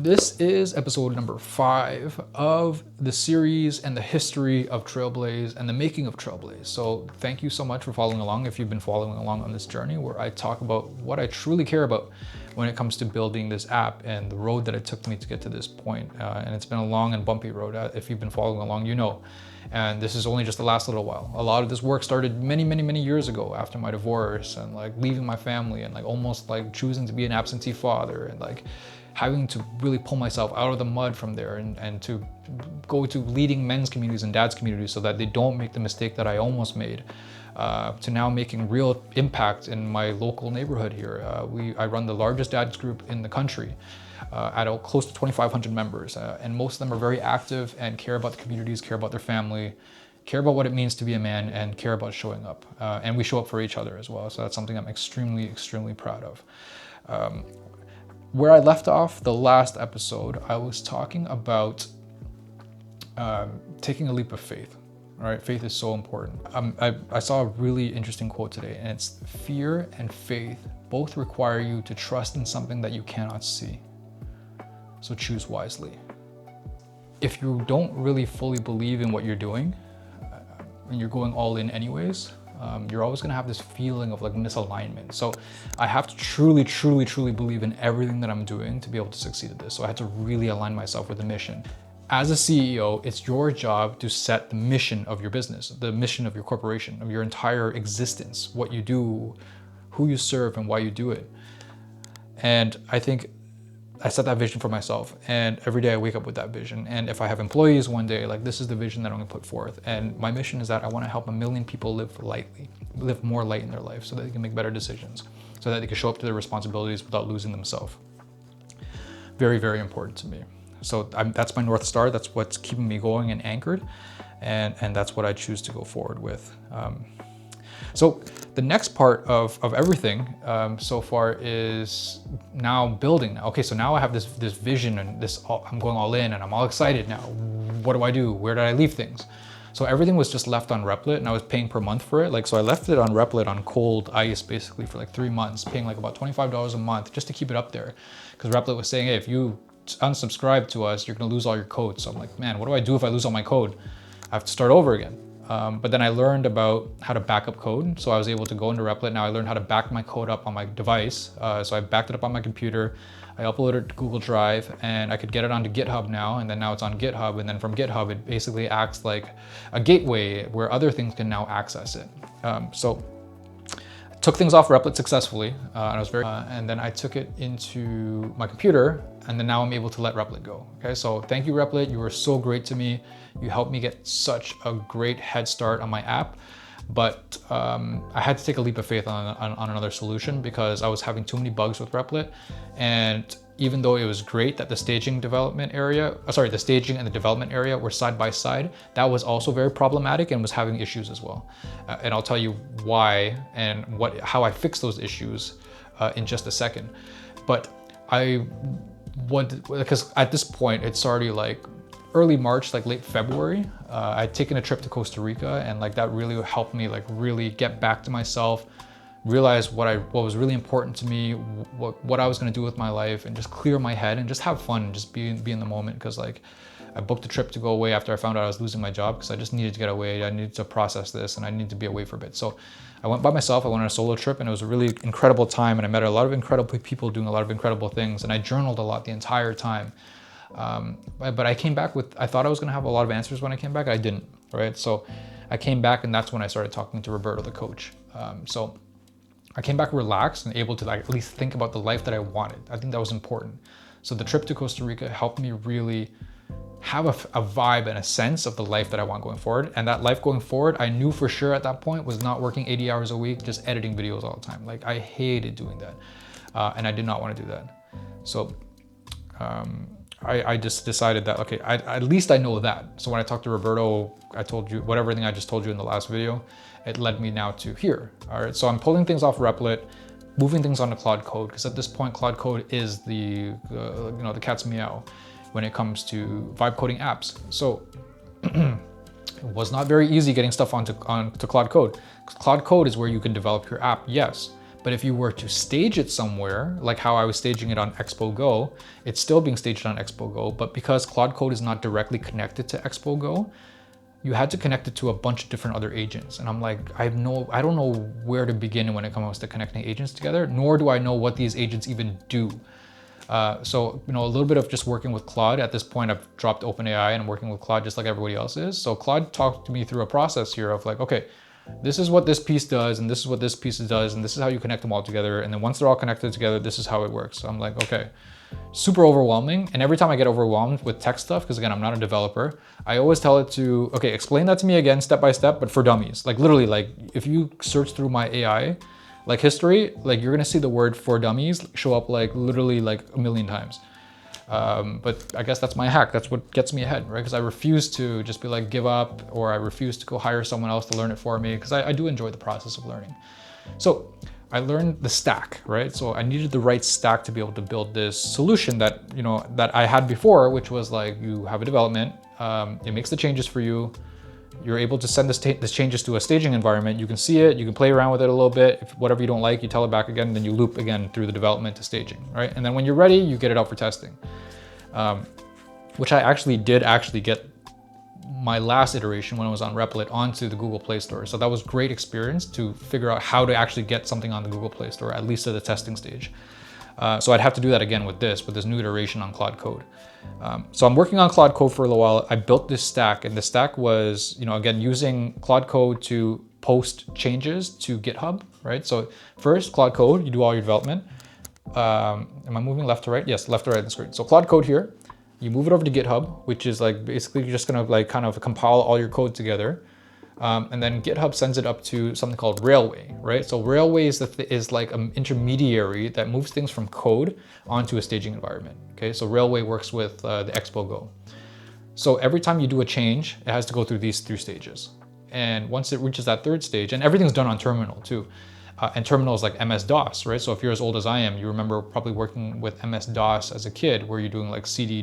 This is episode number 5 of the series and the history of Trailblaiz and the making of Trailblaiz. So thank you so much for following along if you've been following along on this journey where I talk about what I truly care about when it comes to building this app and the road that it took me to get to this point. And it's been a long and bumpy road. If you've been following along, you know. And this is only just the last little while. A lot of this work started many years ago after my divorce and like leaving my family and like almost like choosing to be an absentee father and like having to really pull myself out of the mud from there and to go to leading men's communities and dad's communities so that they don't make the mistake that I almost made, to now making real impact in my local neighborhood here. I run the largest dads group in the country at close to 2,500 members, and most of them are very active and care about the communities, care about their family, care about what it means to be a man, and care about showing up. And we show up for each other as well. So that's something I'm extremely proud of. Where I left off the last episode, I was talking about taking a leap of faith. All right, faith is so important. I saw a really interesting quote today, and it's fear and faith both require you to trust in something that you cannot see. So choose wisely. If you don't really fully believe in what you're doing, and you're going all in anyways, you're always gonna have this feeling of like misalignment. So I have to truly believe in everything that I'm doing to be able to succeed at this. So I had to really align myself with the mission. As a CEO, it's your job to set the mission of your business, the mission of your corporation, of your entire existence, what you do, who you serve, and why you do it. And I think I set that vision for myself, and every day I wake up with that vision. And if I have employees one day, like this is the vision that I'm gonna put forth. And my mission is that I wanna help 1 million people live lightly, live more light in their life so that they can make better decisions, so that they can show up to their responsibilities without losing themselves. Very important to me. So that's my North Star. That's what's keeping me going and anchored. And that's what I choose to go forward with. So the next part of everything so far is now building. Okay, so now I have this vision and I'm going all in and I'm all excited now. What do I do? Where did I leave things? So everything was just left on Replit and I was paying per month for it. So I left it on Replit on cold ice basically for like 3 months, paying like about $25 a month just to keep it up there. Because Replit was saying, hey, if you unsubscribe to us, you're gonna lose all your code. So I'm like, man, what do I do if I lose all my code? I have to start over again. But then I learned about how to back up code. So I was able to go into Replit. Now I learned how to back my code up on my device. So I backed it up on my computer. I uploaded it to Google Drive and I could get it onto GitHub now. And then now it's on GitHub. And then from GitHub, it basically acts like a gateway where other things can now access it. So I took things off Replit successfully. And I was and then I took it into my computer. And then now I'm able to let Replit go. Okay, so thank you, Replit. You were so great to me. You helped me get such a great head start on my app. But I had to take a leap of faith on another solution because I was having too many bugs with Replit. And even though it was great that the staging and the development area were side by side, that was also very problematic and was having issues as well. And I'll tell you why and how I fixed those issues in just a second. But because at this point, it's already like early March, like late February, I'd taken a trip to Costa Rica and like that really helped me like really get back to myself, realize what was really important to me, what I was gonna do with my life, and just clear my head and just have fun and just be in the moment. Because like I booked a trip to go away after I found out I was losing my job because I just needed to get away. I needed to process this and I needed to be away for a bit. So I went by myself, I went on a solo trip and it was a really incredible time and I met a lot of incredible people doing a lot of incredible things and I journaled a lot the entire time. But I came back I thought I was gonna have a lot of answers when I came back, I didn't, right? So I came back and that's when I started talking to Roberto, the coach. So I came back relaxed and able to like at least think about the life that I wanted. I think that was important. So the trip to Costa Rica helped me really have a vibe and a sense of the life that I want going forward. And that life going forward, I knew for sure at that point was not working 80 hours a week, just editing videos all the time. Like I hated doing that. And I did not want to do that. So I just decided that, okay, at least I know that. So when I talked to Roberto, I told you everything I just told you in the last video, it led me now to here. All right, so I'm pulling things off Replit, moving things onto Claude Code, because at this point, Claude Code is the cat's meow when it comes to vibe coding apps. So it was not very easy getting stuff onto Claude Code. Claude Code is where you can develop your app, yes, But if you were to stage it somewhere, like how I was staging it on Expo Go, it's still being staged on Expo Go, but because Claude Code is not directly connected to Expo Go, you had to connect it to a bunch of different other agents. And I'm like, I don't know where to begin when it comes to connecting agents together, nor do I know what these agents even do. So, a little bit of just working with Claude. At this point, I've dropped OpenAI and I'm working with Claude just like everybody else is. So Claude talked to me through a process here of like, okay, this is what this piece does, and this is what this piece does, and this is how you connect them all together. And then once they're all connected together, this is how it works. So I'm like, okay, super overwhelming. And every time I get overwhelmed with tech stuff, because again, I'm not a developer, I always tell it to, okay, explain that to me again, step by step, but for dummies. Like literally, like if you search through my AI, like history, like you're gonna see the word for dummies show up like literally like a million times. But I guess that's my hack. That's what gets me ahead, right? Because I refuse to just be like, give up, or I refuse to go hire someone else to learn it for me, because I do enjoy the process of learning. So I learned the stack, right? So I needed the right stack to be able to build this solution that, that I had before, which was like, you have a development, it makes the changes for you. You're able to send this changes to a staging environment. You can see it, you can play around with it a little bit. If whatever you don't like, you tell it back again, then you loop again through the development to staging, right? And then when you're ready, you get it out for testing. Which I actually did get my last iteration when I was on Replit onto the Google Play Store. So that was great experience to figure out how to actually get something on the Google Play Store, at least at the testing stage. So I'd have to do that again with this new iteration on Claude Code. So I'm working on Claude Code for a little while. I built this stack, and the stack was, again, using Claude Code to post changes to GitHub, right? So first, Claude Code, you do all your development. Am I moving left to right? Yes, left to right on the screen. So Claude Code here, you move it over to GitHub, which is like basically you're just gonna like kind of compile all your code together. And then GitHub sends it up to something called Railway, right? So Railway is like an intermediary that moves things from code onto a staging environment, okay? So Railway works with the Expo Go. So every time you do a change, it has to go through these 3 stages. And once it reaches that 3rd stage, and everything's done on terminal too. And terminal is like MS-DOS, right? So if you're as old as I am, you remember probably working with MS-DOS as a kid, where you're doing like cd ...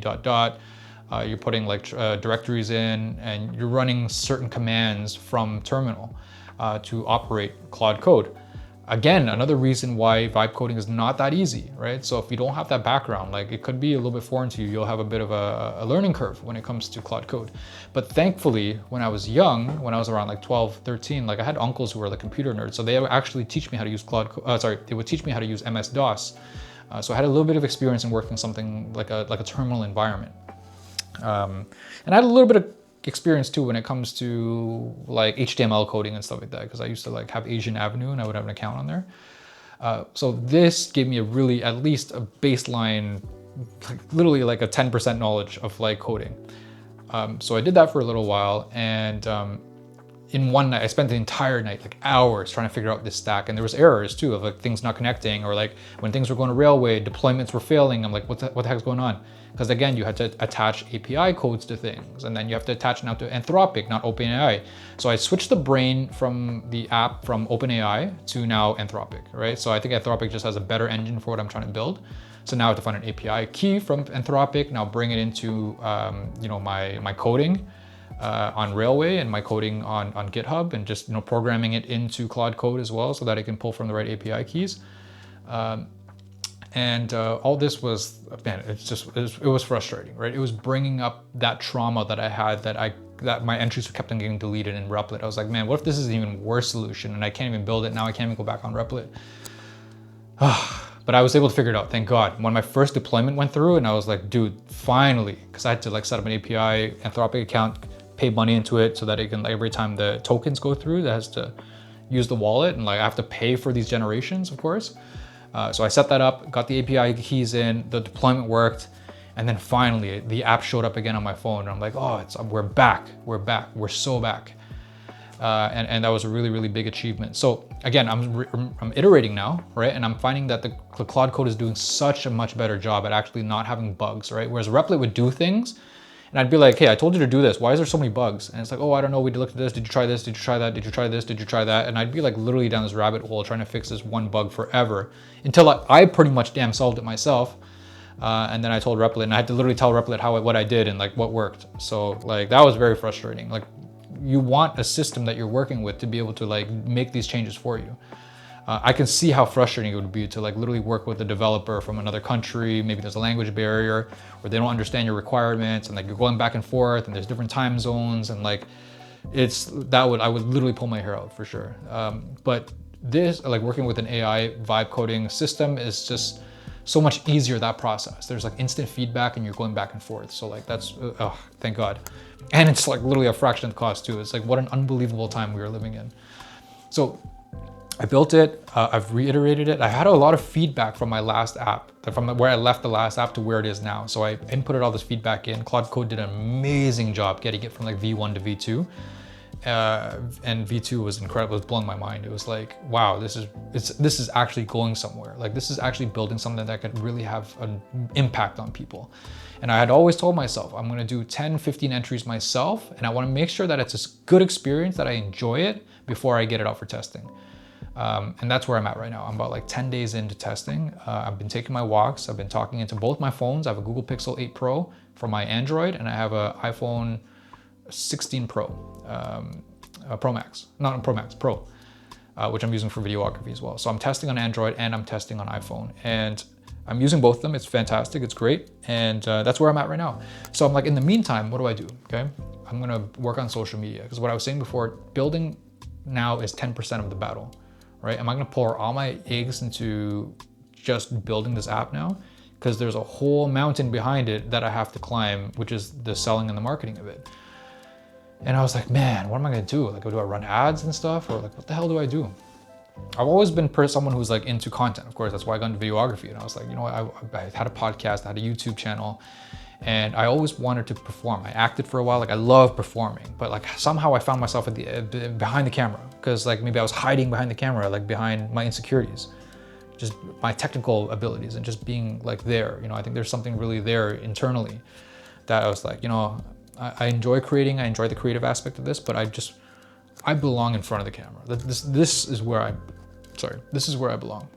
You're putting like directories in, and you're running certain commands from terminal to operate Claude Code. Again, another reason why vibe coding is not that easy, right? So if you don't have that background, like it could be a little bit foreign to you, you'll have a bit of a learning curve when it comes to Claude Code. But thankfully, when I was young, when I was around like 12, 13, like I had uncles who were like computer nerds, so they would actually teach me how to use they would teach me how to use MS-DOS. So I had a little bit of experience in working something like a terminal environment. And I had a little bit of experience too when it comes to like HTML coding and stuff like that, because I used to like have Asian Avenue and I would have an account on there. So this gave me at least a baseline, like literally like a 10% knowledge of like coding. So I did that for a little while, and in one night, I spent the entire night, like hours, trying to figure out this stack. And there was errors too, of like things not connecting, or like when things were going to Railway, deployments were failing. I'm like, what the heck's going on? Because again, you had to attach API codes to things, and then you have to attach now to Anthropic, not OpenAI. So I switched the brain from the app from OpenAI to now Anthropic, right? So I think Anthropic just has a better engine for what I'm trying to build. So now I have to find an API key from Anthropic, now bring it into my coding on Railway, and my coding on GitHub, and just programming it into Claude Code as well, so that it can pull from the right API keys. And all this was, man, it was frustrating, right? It was bringing up that trauma that I had, that my entries kept on getting deleted in Replit. I was like, man, what if this is an even worse solution and I can't even build it now? I can't even go back on Replit. But I was able to figure it out, thank God. When my first deployment went through, and I was like, dude, finally, because I had to like set up an API Anthropic account, pay money into it so that it can, like, every time the tokens go through, that has to use the wallet, and like I have to pay for these generations, of course. So I set that up, got the API keys in, the deployment worked, and then finally the app showed up again on my phone, and I'm like, oh, we're back, we're so back. And that was a really, really big achievement. So again, I'm iterating now, right? And I'm finding that the Claude Code is doing such a much better job at actually not having bugs, right? Whereas Replit would do things, and I'd be like, hey, I told you to do this. Why is there so many bugs? And it's like, oh, I don't know. We looked at this. Did you try this? Did you try that? Did you try this? Did you try that? And I'd be like literally down this rabbit hole trying to fix this one bug forever, until I pretty much damn solved it myself. And then I told Replit, and I had to literally tell Replit what I did and like what worked. So like that was very frustrating. Like, you want a system that you're working with to be able to like make these changes for you. I can see how frustrating it would be to like literally work with a developer from another country. Maybe there's a language barrier, or they don't understand your requirements, and like you're going back and forth, and there's different time zones, and like I would literally pull my hair out for sure. But this, like working with an AI vibe coding system, is just so much easier, that process. There's like instant feedback and you're going back and forth. So like that's, oh, thank God. And it's like literally a fraction of the cost too. It's like, what an unbelievable time we are living in. So I built it, I've reiterated it. I had a lot of feedback from my last app, from where I left the last app to where it is now. So I inputted all this feedback in. Claude Code did an amazing job getting it from like V1 to V2. And V2 was incredible. It was blowing my mind. It was like, wow, this is actually going somewhere. Like this is actually building something that could really have an impact on people. And I had always told myself, I'm gonna do 10, 15 entries myself, and I wanna make sure that it's a good experience, that I enjoy it before I get it out for testing. And that's where I'm at right now. I'm about like 10 days into testing. I've been taking my walks. I've been talking into both my phones. I have a Google Pixel 8 Pro for my Android, and I have an iPhone 16 Pro, Pro Max, not Pro Max, Pro, which I'm using for videography as well. So I'm testing on Android and I'm testing on iPhone, and I'm using both of them. It's fantastic, it's great. And that's where I'm at right now. So I'm like, in the meantime, what do I do? Okay, I'm gonna work on social media, because what I was saying before, building now is 10% of the battle, right? Am I gonna pour all my eggs into just building this app now? Because there's a whole mountain behind it that I have to climb, which is the selling and the marketing of it. And I was like, man, what am I gonna do? Like, do I run ads and stuff? Or like, what the hell do I do? I've always been someone who's like into content. Of course, that's why I got into videography. And I was like, you know what? I had a podcast, I had a YouTube channel, and I always wanted to perform. I acted for a while. Like, I love performing, but like somehow I found myself at behind the camera, because like maybe I was hiding behind the camera, like behind my insecurities, just my technical abilities, and just being like there. You know, I think there's something really there internally that I was like, you know, I enjoy creating. I enjoy the creative aspect of this, but I belong in front of the camera. This is where I belong.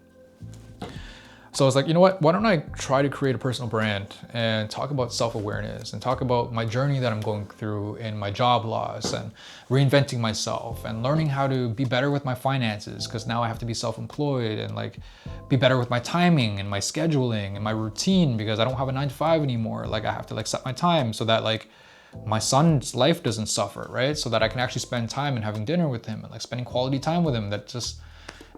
So I was like, you know what? Why don't I try to create a personal brand and talk about self-awareness and talk about my journey that I'm going through in my job loss and reinventing myself and learning how to be better with my finances, because now I have to be self-employed, and like be better with my timing and my scheduling and my routine, because I don't have a 9-to-5 anymore. Like I have to like set my time so that like my son's life doesn't suffer, right? So that I can actually spend time and having dinner with him and like spending quality time with him.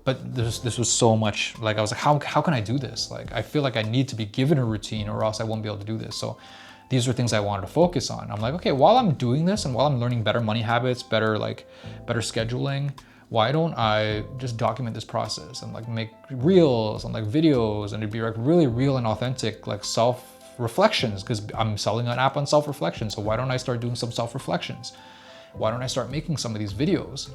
But this was so much, like I was like, how can I do this? Like I feel like I need to be given a routine, or else I won't be able to do this. So these were things I wanted to focus on. I'm like, okay, while I'm doing this and while I'm learning better money habits, better scheduling, why don't I just document this process and like make reels and like videos, and it'd be like really real and authentic, like self-reflections, because I'm selling an app on self-reflection. So why don't I start doing some self-reflections? Why don't I start making some of these videos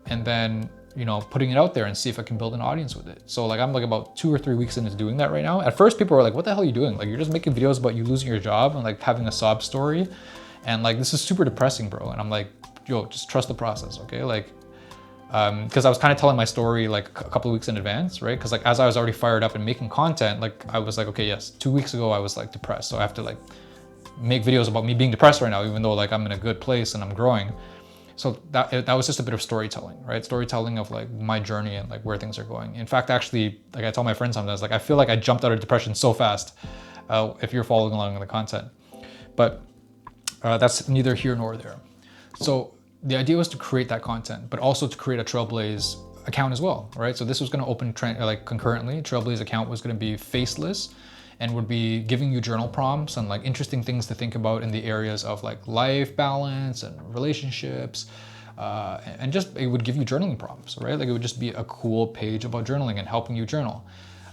and then, you know, putting it out there and see if I can build an audience with it. So like I'm like about 2 or 3 weeks into doing that right now. At first people were like, what the hell are you doing? Like you're just making videos about you losing your job and like having a sob story. And like, this is super depressing, bro. And I'm like, yo, just trust the process, okay? Like, because I was kind of telling my story like a couple of weeks in advance, right? Because like as I was already fired up and making content, like I was like, okay, yes, 2 weeks ago I was like depressed. So I have to like make videos about me being depressed right now, even though like I'm in a good place and I'm growing. So that was just a bit of storytelling, right? Storytelling of like my journey and like where things are going. In fact, actually, like I tell my friends sometimes, like I feel like I jumped out of depression so fast, if you're following along in the content. But that's neither here nor there. So the idea was to create that content, but also to create a Trailblaiz account as well, right? So this was going to open like concurrently. Trailblaiz account was going to be faceless and would be giving you journal prompts and like interesting things to think about in the areas of like life balance and relationships, and just it would give you journaling prompts, right? Like it would just be a cool page about journaling and helping you journal,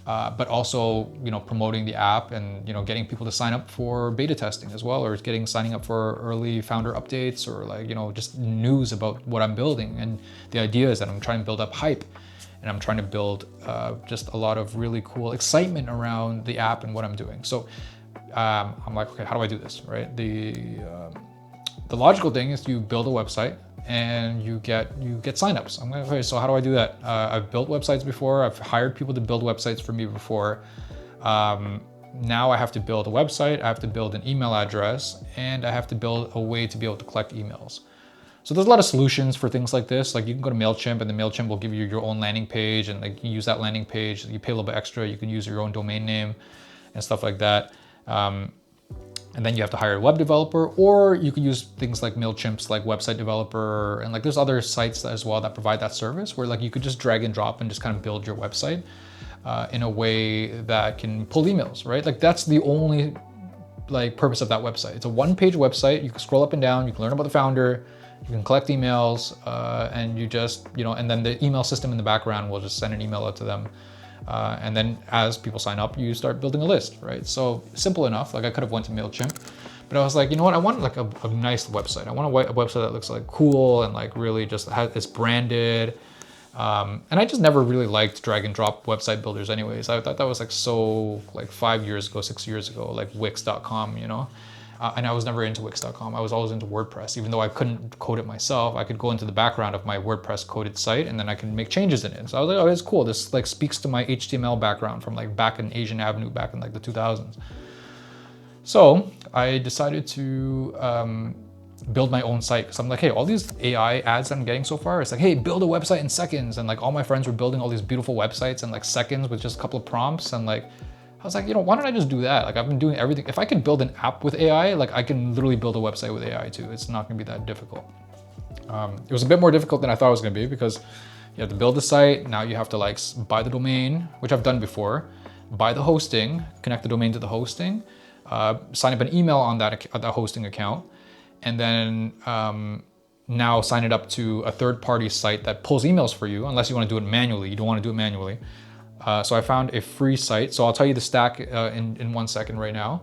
but also, you know, promoting the app and, you know, getting people to sign up for beta testing as well, or signing up for early founder updates, or like, you know, just news about what I'm building. And the idea is that I'm trying to build up hype, and I'm trying to build just a lot of really cool excitement around the app and what I'm doing. So I'm like, okay, how do I do this, right? The logical thing is you build a website and you get signups. I'm like, okay, so how do I do that? I've built websites before. I've hired people to build websites for me before. Now I have to build a website, I have to build an email address, and I have to build a way to be able to collect emails. So there's a lot of solutions for things like this. Like you can go to MailChimp and the MailChimp will give you your own landing page, and like you use that landing page, you pay a little bit extra, you can use your own domain name and stuff like that. And then you have to hire a web developer, or you could use things like MailChimp's like website developer, and like there's other sites as well that provide that service where like you could just drag and drop and just kind of build your website in a way that can pull emails, right? Like that's the only like purpose of that website. It's a one-page website. You can scroll up and down, you can learn about the founder, you can collect emails, and you just, and then the email system in the background will just send an email out to them. And then as people sign up, you start building a list, right? So simple enough. Like I could have went to MailChimp, but I was like, you know what? I want like a nice website. I want a website that looks like cool and like really just it's branded. And I just never really liked drag and drop website builders anyways. I thought that was like so like 5 years ago, 6 years ago, like Wix.com, and I was never into Wix.com. I was always into WordPress. Even though I couldn't code it myself, I could go into the background of my WordPress coded site and then I can make changes in it. So I was like, oh, it's cool. This like speaks to my HTML background from like back in Asian Avenue back in like the 2000s. So I decided to build my own site. So I'm like, hey, all these AI ads I'm getting so far, it's like, hey, build a website in seconds. And like all my friends were building all these beautiful websites in like seconds with just a couple of prompts. And like, I was like, why don't I just do that? Like I've been doing everything. If I could build an app with AI, like I can literally build a website with AI too. It's not gonna be that difficult. It was a bit more difficult than I thought it was gonna be because you have to build the site. Now you have to like buy the domain, which I've done before, buy the hosting, connect the domain to the hosting, sign up an email on that hosting account, and then now sign it up to a third-party site that pulls emails for you, unless you want to do it manually. You don't want to do it manually. So I found a free site. So I'll tell you the stack in 1 second right now.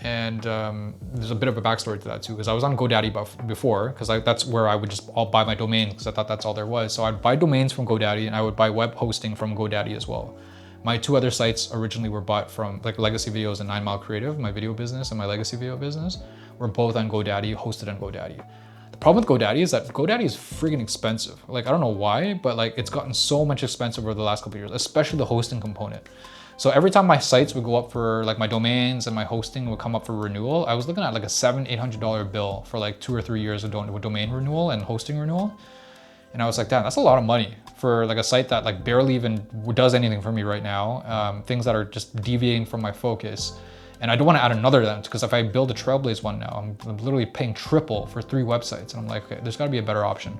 There's a bit of a backstory to that too, because I was on GoDaddy before, because that's where I would just all buy my domain, because I thought that's all there was. So I'd buy domains from GoDaddy and I would buy web hosting from GoDaddy as well. My 2 other sites originally were bought from like Legacy Videos and 9 Mile Creative, my video business and my legacy video business, were both on GoDaddy, hosted on GoDaddy. The problem with GoDaddy is that GoDaddy is freaking expensive. Like, I don't know why, but like it's gotten so much expensive over the last couple of years, especially the hosting component. So every time my sites would go up for like my domains and my hosting would come up for renewal, I was looking at like a $700-800 bill for like 2 or 3 years of domain renewal and hosting renewal. And I was like, damn, that's a lot of money for like a site that like barely even does anything for me right now. Things that are just deviating from my focus. And I don't want to add another then, because if I build a Trailblaiz one now, I'm literally paying triple for 3 websites. And I'm like, okay, there's got to be a better option.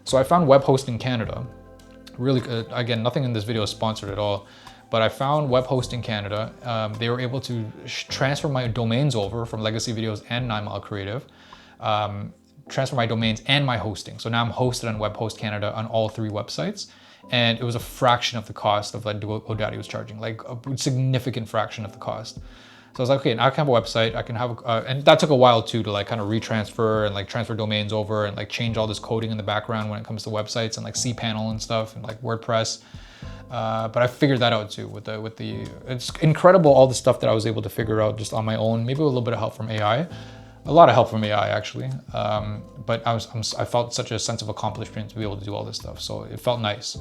So I found Web Hosting Canada. Really, again, nothing in this video is sponsored at all, but I found Web Hosting Canada. They were able to transfer my domains over from Legacy Videos and 9 Mile Creative, transfer my domains and my hosting. So now I'm hosted on Web Host Canada on all 3 websites. And it was a fraction of the cost of like GoDaddy was charging, like a significant fraction of the cost. So I was like, okay, now I can have a website. I can have, and that took a while too to like kind of retransfer and like transfer domains over and like change all this coding in the background when it comes to websites and like cPanel and stuff and like WordPress. But I figured that out too with the, it's incredible all the stuff that I was able to figure out just on my own, maybe with a little bit of help from AI. A lot of help from AI actually, but I felt such a sense of accomplishment to be able to do all this stuff. So it felt nice.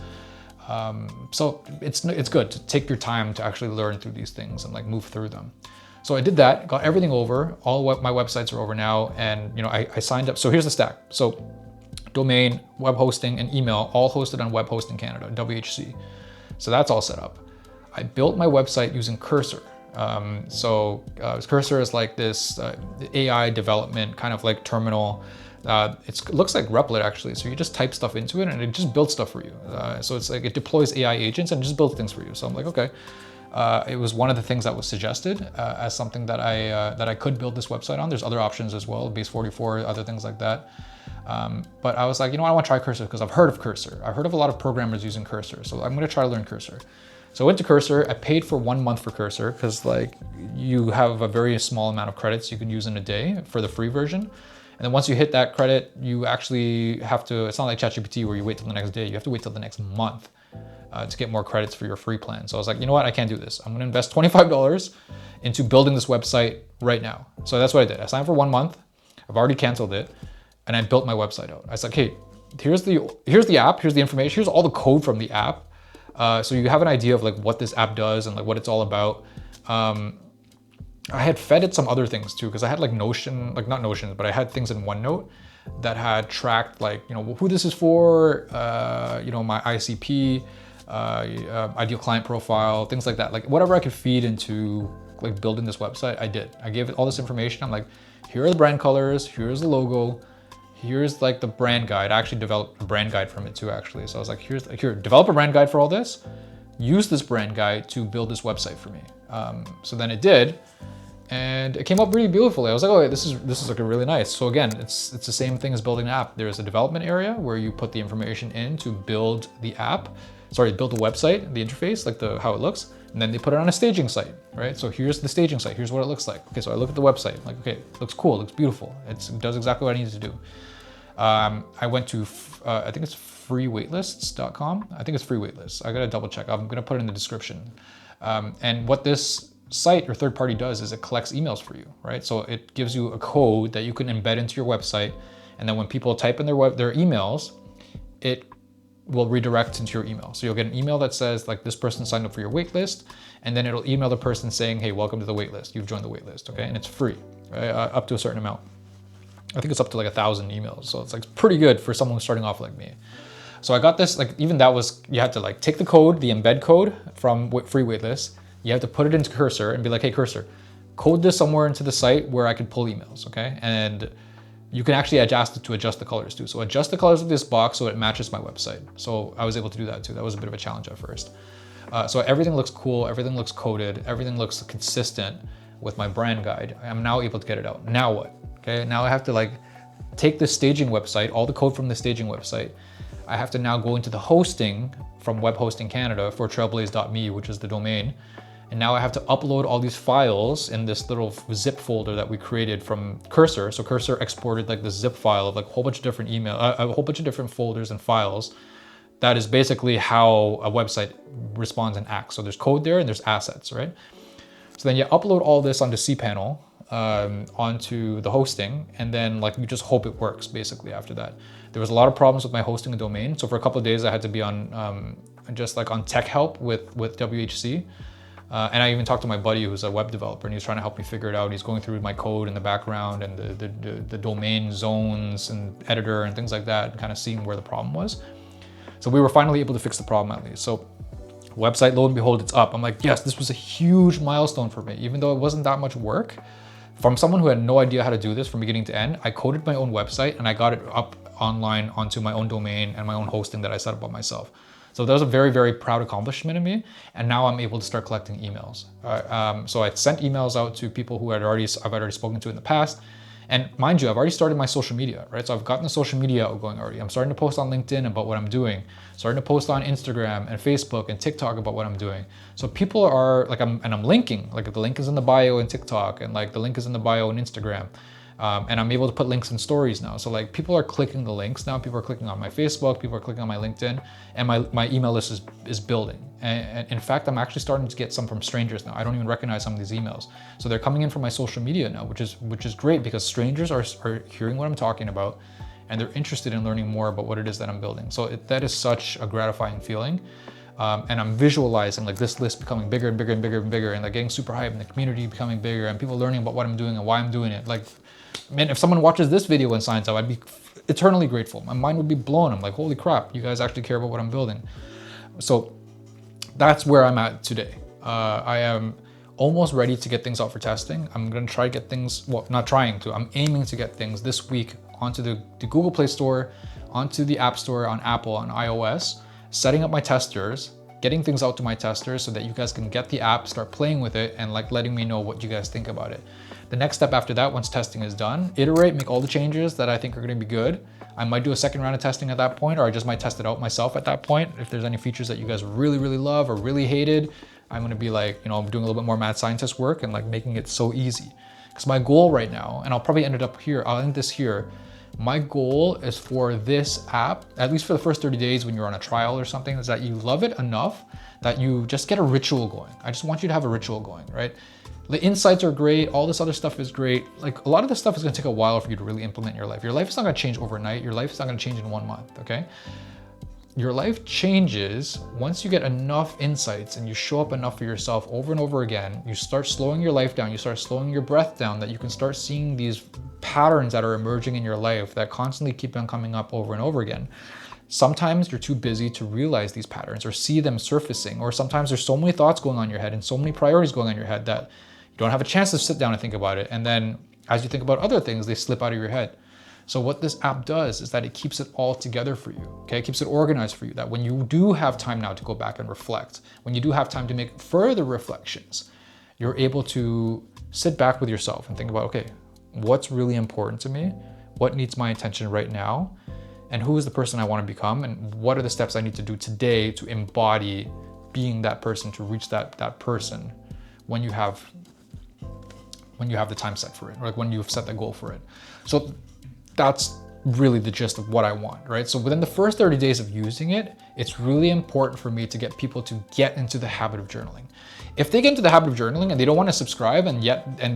So it's good to take your time to actually learn through these things and like move through them. So I did that, got everything over. All my websites are over now, and I signed up. So here's the stack. So domain, web hosting, and email, all hosted on Web Hosting Canada, WHC. So that's all set up. I built my website using Cursor. Cursor is like this AI development kind of like terminal. It looks like Replit actually. So you just type stuff into it and it just builds stuff for you. So it's like it deploys AI agents and just builds things for you. So I'm like, okay. It was one of the things that was suggested as something that I could build this website on. There's other options as well, base 44, other things like that. But I was like, I want to try Cursor because I've heard of Cursor. I've heard of a lot of programmers using Cursor. So I'm going to try to learn Cursor. So I went to Cursor. I paid for 1 month for Cursor because like you have a very small amount of credits you can use in a day for the free version. And then once you hit that credit, you actually have to, it's not like ChatGPT where you wait till the next day. You have to wait till the next month to get more credits for your free plan. So I was like, you know what? I can't do this. I'm going to invest $25 into building this website right now. So that's what I did. I signed for 1 month. I've already canceled it. And I built my website out. I was like, hey, here's the app. Here's the information. Here's all the code from the app. So you have an idea of like what this app does and like what it's all about. I had fed it some other things too, because I had like Notion, like not Notion, but I had things in OneNote that had tracked like, you know, who this is for, you know, my ICP, ideal client profile, things like that. Like whatever I could feed into like building this website, I did. I gave it all this information. I'm like, here are the brand colors, here's the logo, here's like the brand guide. I actually developed a brand guide from it too, actually. So I was like, here, develop a brand guide for all this, use this brand guide to build this website for me. So then it did, and it came up really beautifully. I was like, oh, this is looking really nice. So again, it's the same thing as building an app. There's a development area where you put the information in to build the app, build the website, the interface, like how it looks, and then they put it on a staging site, right? So here's the staging site, here's what it looks like. Okay, so I look at the website, like, okay, it looks cool, it looks beautiful. It does exactly what I need to do. I went to, I think it's freewaitlist.com. I think it's free waitlist. I gotta double check. I'm gonna put it in the description. And what this site or third party does is it collects emails for you, right? So it gives you a code that you can embed into your website. And then when people type in their emails, it will redirect into your email. So you'll get an email that says like, this person signed up for your waitlist, and then it'll email the person saying, hey, welcome to the waitlist. You've joined the waitlist, okay? And it's free, right? Up to a certain amount. I think it's up to like 1,000 emails. So it's like pretty good for someone starting off like me. So I got this, like even that was, you had to like take the code, the embed code from free waitlist. You have to put it into Cursor and be like, hey, Cursor, code this somewhere into the site where I could pull emails, okay? And you can actually adjust it to adjust the colors too. So adjust the colors of this box so it matches my website. So I was able to do that too. That was a bit of a challenge at first. So everything looks cool, everything looks coded, everything looks consistent with my brand guide. I'm now able to get it out. Now what? Okay, now I have to like take the staging website, all the code from the staging website. I have to now go into the hosting from Web Hosting Canada for trailblaiz.me, which is the domain. And now I have to upload all these files in this little zip folder that we created from Cursor. So Cursor exported like the zip file of like a whole bunch of different a whole bunch of different folders and files. That is basically how a website responds and acts. So there's code there and there's assets, right? So then you upload all this onto cPanel, onto the hosting, and then like you just hope it works basically after that. There was a lot of problems with my hosting a domain. So for a couple of days I had to be on just like on tech help with WHC. And I even talked to my buddy who's a web developer, and he was trying to help me figure it out. He's going through my code in the background and the domain zones and editor and things like that, kind of seeing where the problem was. So we were finally able to fix the problem at least. So website, lo and behold, it's up. I'm like, yes, this was a huge milestone for me, even though it wasn't that much work. From someone who had no idea how to do this from beginning to end, I coded my own website and I got it up online onto my own domain and my own hosting that I set up by myself. So that was a very, very proud accomplishment of me. And now I'm able to start collecting emails. So I sent emails out to people who I've already spoken to in the past. And mind you, I've already started my social media, right? So I've gotten the social media out going already. I'm starting to post on LinkedIn about what I'm doing, starting to post on Instagram and Facebook and TikTok about what I'm doing. So people are like, I'm linking, like the link is in the bio in TikTok and like the link is in the bio in Instagram. And I'm able to put links in stories now. So like people are clicking the links now. People are clicking on my Facebook, people are clicking on my LinkedIn, and my email list is building. And in fact, I'm actually starting to get some from strangers now. I don't even recognize some of these emails. So they're coming in from my social media now, which is great because strangers are hearing what I'm talking about and they're interested in learning more about what it is that I'm building. So that is such a gratifying feeling. And I'm visualizing like this list becoming bigger and bigger and bigger and bigger, and like getting super hype, and the community becoming bigger and people learning about what I'm doing and why I'm doing it. Like, man, if someone watches this video and signs up, I'd be eternally grateful. My mind would be blown. I'm like, holy crap, you guys actually care about what I'm building. So that's where I'm at today. I am almost ready to get things out for testing. I'm gonna try to get things, well, not trying to, I'm aiming to get things this week onto the Google Play Store, onto the App Store on Apple, on iOS, setting up my testers, getting things out to my testers so that you guys can get the app, start playing with it, and like letting me know what you guys think about it. The next step after that, once testing is done, iterate, make all the changes that I think are gonna be good. I might do a second round of testing at that point, or I just might test it out myself at that point. If there's any features that you guys really, really love or really hated, I'm gonna be like, you know, I'm doing a little bit more mad scientist work and like making it so easy. Because my goal right now, and I'll probably end it up here, I'll end this here. My goal is for this app, at least for the first 30 days when you're on a trial or something, is that you love it enough that you just get a ritual going. I just want you to have a ritual going, right? The insights are great, all this other stuff is great. Like a lot of this stuff is gonna take a while for you to really implement in your life. Your life is not gonna change overnight. Your life is not gonna change in 1 month, okay? your life changes once you get enough insights and you show up enough for yourself over and over again. You start slowing your life down, you start slowing your breath down, that you can start seeing these patterns that are emerging in your life that constantly keep on coming up over and over again. Sometimes you're too busy to realize these patterns or see them surfacing, or sometimes there's so many thoughts going on in your head and so many priorities going on in your head that you don't have a chance to sit down and think about it. And then as you think about other things, they slip out of your head. So what this app does is that it keeps it all together for you, okay? It keeps it organized for you, that when you do have time now to go back and reflect, when you do have time to make further reflections, you're able to sit back with yourself and think about, okay, what's really important to me? What needs my attention right now? And who is the person I want to become? And what are the steps I need to do today to embody being that person, to reach that person when you have the time set for it, or like when you've set the goal for it. So that's really the gist of what I want, right? So within the first 30 days of using it, it's really important for me to get people to get into the habit of journaling. If they get into the habit of journaling and they don't want to subscribe and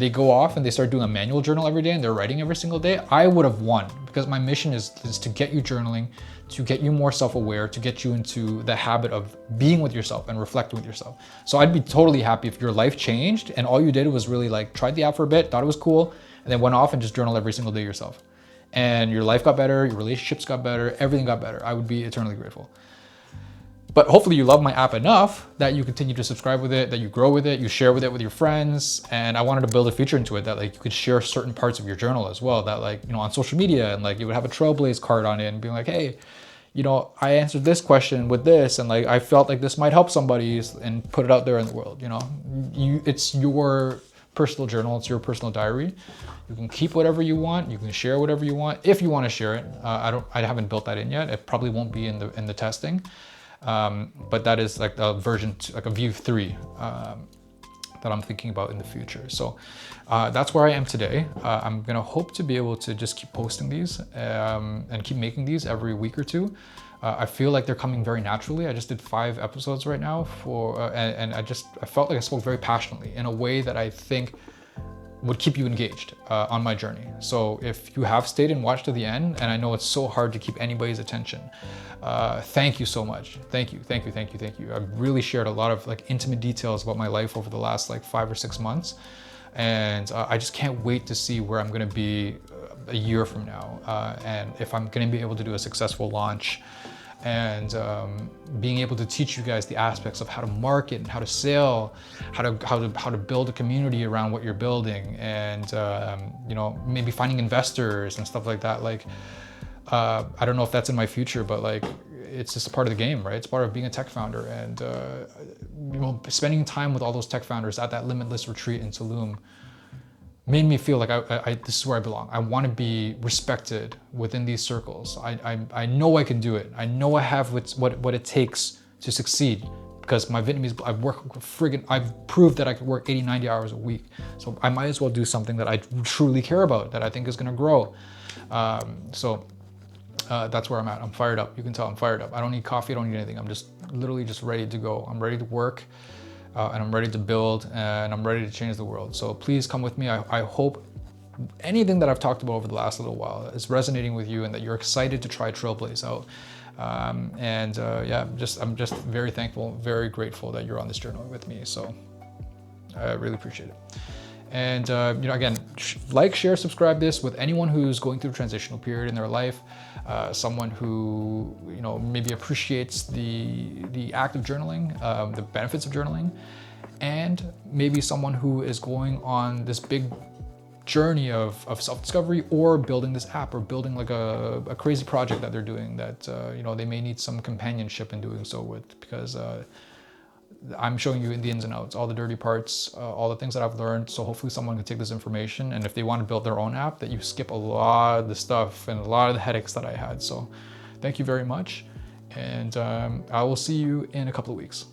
they go off and they start doing a manual journal every day and they're writing every single day, I would have won, because my mission is to get you journaling, to get you more self-aware, to get you into the habit of being with yourself and reflecting with yourself. So I'd be totally happy if your life changed and all you did was really like tried the app for a bit, thought it was cool, and then went off and just journal every single day yourself. And your life got better, your relationships got better, everything got better. I would be eternally grateful. But hopefully you love my app enough that you continue to subscribe with it, that you grow with it, you share with it with your friends. And I wanted to build a feature into it that like you could share certain parts of your journal as well, that like, you know, on social media, and like you would have a Trailblaiz card on it and being like, hey, you know, I answered this question with this, and like I felt like this might help somebody, and put it out there in the world. You know, it's your personal journal, it's your personal diary. You can keep whatever you want, you can share whatever you want if you want to share it. I haven't built that in yet. It probably won't be in the testing, but that is like a version, like a view 3 that I'm thinking about in the future. So that's where I am today. I'm gonna hope to be able to just keep posting these and keep making these every week or two. I feel like they're coming very naturally. I just did 5 episodes right now and I felt like I spoke very passionately in a way that I think would keep you engaged on my journey. So if you have stayed and watched to the end, and I know it's so hard to keep anybody's attention, thank you so much. Thank you. I've really shared a lot of like intimate details about my life over the last like 5 or 6 months. And I just can't wait to see where I'm gonna be a year from now. And if I'm gonna be able to do a successful launch, and being able to teach you guys the aspects of how to market and how to sell, how to build a community around what you're building, and you know, maybe finding investors and stuff like that. Like I don't know if that's in my future, but like it's just a part of the game, right? It's part of being a tech founder, and you know, spending time with all those tech founders at that Limitless retreat in Tulum made me feel like this is where I belong. I want to be respected within these circles. I know I can do it. I know I have what it takes to succeed, because my Vietnamese, I've proved that I could work 80, 90 hours a week. So I might as well do something that I truly care about, that I think is going to grow. So that's where I'm at. I'm fired up. You can tell I'm fired up. I don't need coffee. I don't need anything. I'm just literally just ready to go. I'm ready to work. And I'm ready to build, and I'm ready to change the world. So please come with me. I hope anything that I've talked about over the last little while is resonating with you, and that you're excited to try Trailblaiz out. Yeah, I'm just very thankful, very grateful that you're on this journey with me. So I really appreciate it. And you know, again, like, share, subscribe this with anyone who's going through a transitional period in their life, someone who, you know, maybe appreciates the act of journaling, the benefits of journaling, and maybe someone who is going on this big journey of self-discovery, or building this app, or building like a crazy project that they're doing that you know, they may need some companionship in doing so with, because I'm showing you the ins and outs, all the dirty parts, all the things that I've learned. So hopefully someone can take this information, and if they want to build their own app, that you skip a lot of the stuff and a lot of the headaches that I had. So thank you very much. And I will see you in a couple of weeks.